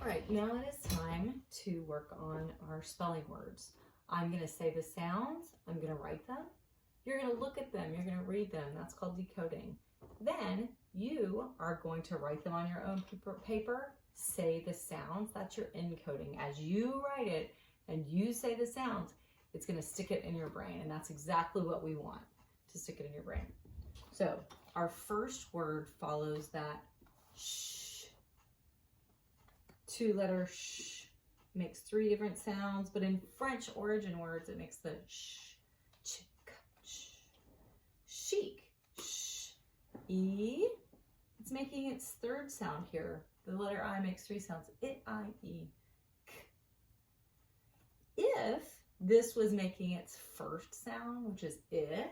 All right, now it is time to work on our spelling words. I'm going to say the sounds, I'm going to write them, you're going to look at them, you're going to read them. That's called decoding. Then you are going to write them on your own paper, say the sounds, that's your encoding. As you write it and you say the sounds, it's going to stick it in your brain, and that's exactly what we want, to stick it in your brain. So our first word follows that sh. Two-letter sh makes three different sounds, but in French origin words, it makes the sh, ch, k, sh. Chic, sh, e. It's making its third sound here. The letter I makes three sounds. It, I, e, k. If this was making its first sound, which is I,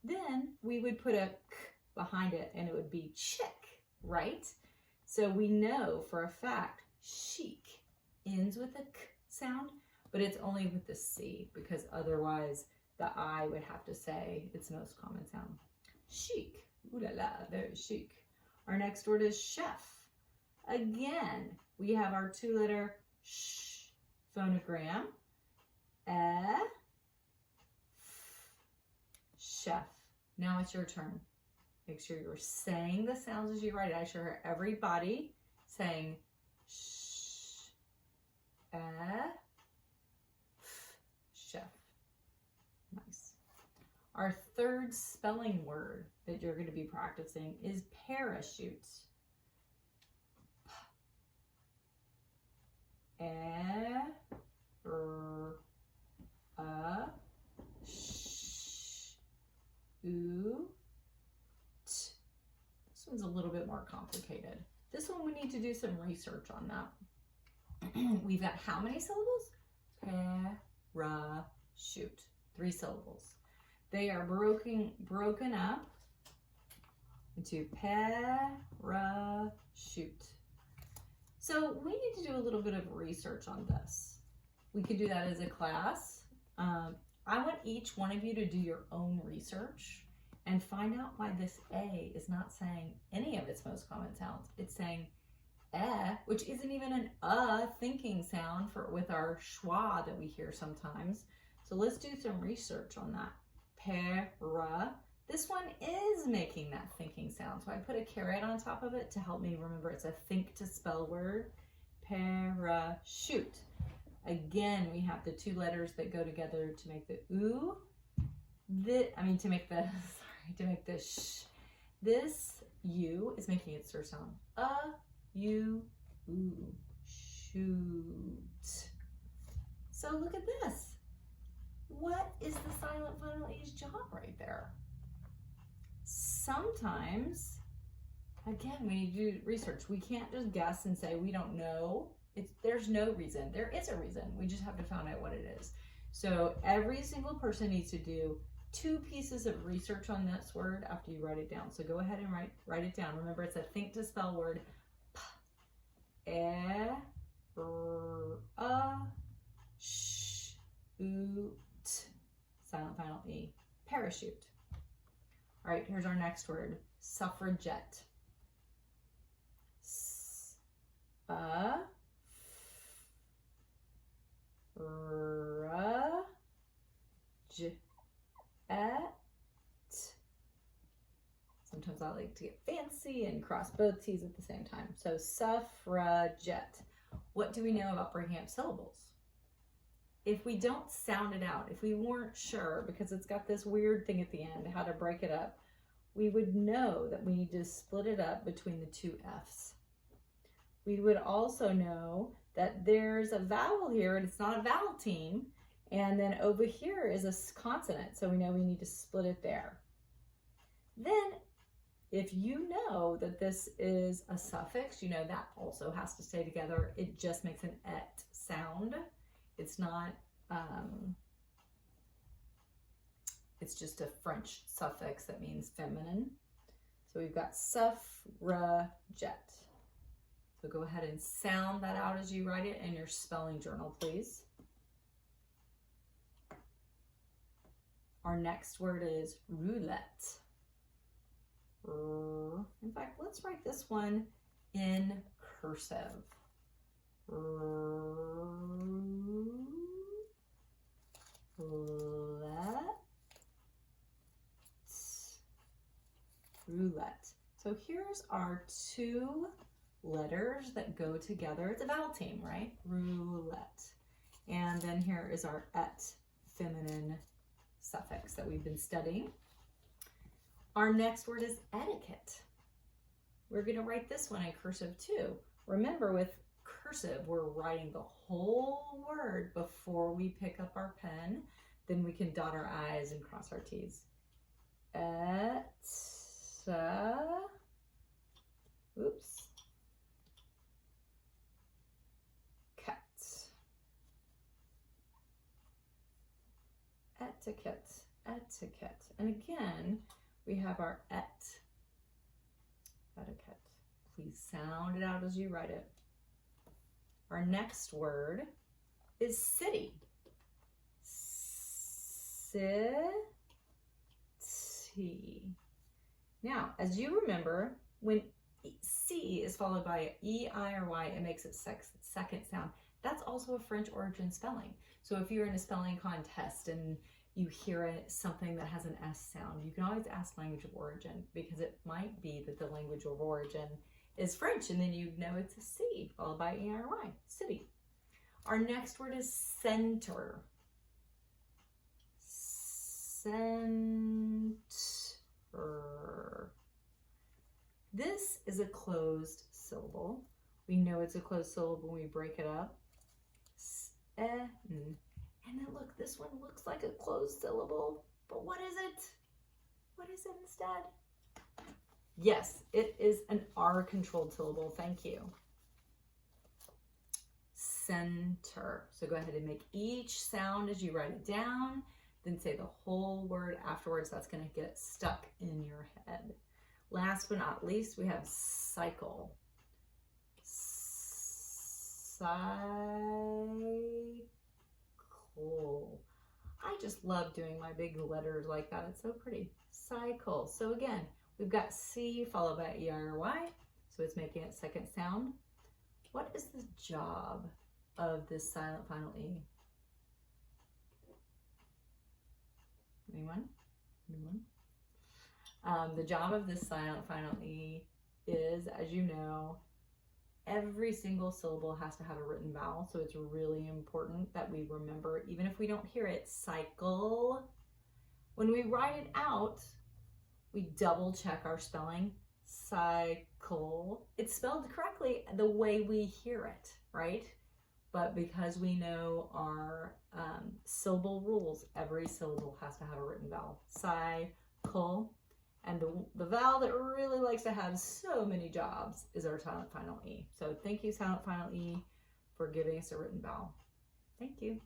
then we would put a k behind it and it would be chick, right? So we know for a fact chic ends with a k sound, but it's only with the C, because otherwise the I would have to say its most common sound. Chic, ooh la la, very chic. Our next word is chef. Again, we have our two-letter sh phonogram. F, chef. Now it's your turn. Make sure you're saying the sounds as you write it. I should hear everybody saying sh, chef. Nice. Our third spelling word that you're going to be practicing is parachute. This one's a little bit more complicated. This one we need to do some research on that. We've got how many syllables? Parachute. 3 syllables. They are broken up into parachute. So we need to do a little bit of research on this. We could do that as a class. I want each one of you to do your own research and find out why this A is not saying any of its most common sounds. It's saying which isn't even an thinking sound with our schwa that we hear sometimes. So let's do some research on that. Para. This one is making that thinking sound. So I put a caret on top of it to help me remember it's a think to spell word. Parachute. Again, we have the 2 letters that go together to make the oo. To make the sh. This U is making its third sound. U, oo, shoot. So look at this. What is the silent final E's job right there? Sometimes, again, we need to do research. We can't just guess and say we don't know. There's no reason. There is a reason. We just have to find out what it is. So every single person needs to do 2 pieces of research on this word after you write it down. So go ahead and write it down. Remember, it's a think to spell word. Silent final E. Parachute. All right, here's our next word. Suffragette. Sometimes I like to get fancy and cross both T's at the same time. So suffragette. What do we know about breaking up syllables? If we don't sound it out, if we weren't sure, because it's got this weird thing at the end, how to break it up, we would know that we need to split it up between the 2 F's. We would also know that there's a vowel here and it's not a vowel team, and then over here is a consonant, so we know we need to split it there. Then if you know that this is a suffix, you know that also has to stay together. It just makes an et sound. It's not, it's just a French suffix that means feminine. So we've got suffragette. So go ahead and sound that out as you write it in your spelling journal, please. Our next word is roulette. In fact, let's write this one in cursive. Roulette. So here's our two letters that go together. It's a vowel team, right? Roulette. And then here is our et, feminine suffix that we've been studying. Our next word is etiquette. We're going to write this one in cursive too. Remember, with cursive, we're writing the whole word before we pick up our pen. Then we can dot our I's and cross our T's. Oops. Etiquette, etiquette. And again, we have our etiquette. Please sound it out as you write it. Our next word is city. City. Now, as you remember, when C is followed by E, I, or Y, it makes its second sound. That's also a French origin spelling. So if you're in a spelling contest and you hear something that has an S sound, you can always ask language of origin, because it might be that the language of origin is French, and then you know it's a C followed by E, I, or Y, city. Our next word is center. Center. This is a closed syllable. We know it's a closed syllable when we break it up. And then look, this one looks like a closed syllable, but what is it? What is it instead? Yes, it is an R-controlled syllable. Thank you. Center. So go ahead and make each sound as you write it down, then say the whole word afterwards. That's going to get stuck in your head. Last but not least, we have cycle. Cycle. I just love doing my big letters like that. It's so pretty. Cycle. So again, we've got C followed by E, I, or Y. So it's making its second sound. What is the job of this silent final E? Anyone? Anyone? The job of this silent final E is, as you know, every single syllable has to have a written vowel, so it's really important that we remember, even if we don't hear it, cycle. When we write it out, we double check our spelling. Cycle. It's spelled correctly the way we hear it, right? But because we know our syllable rules, every syllable has to have a written vowel. Cycle. And the vowel that really likes to have so many jobs is our silent final E. So thank you, silent final E, for giving us a written vowel. Thank you.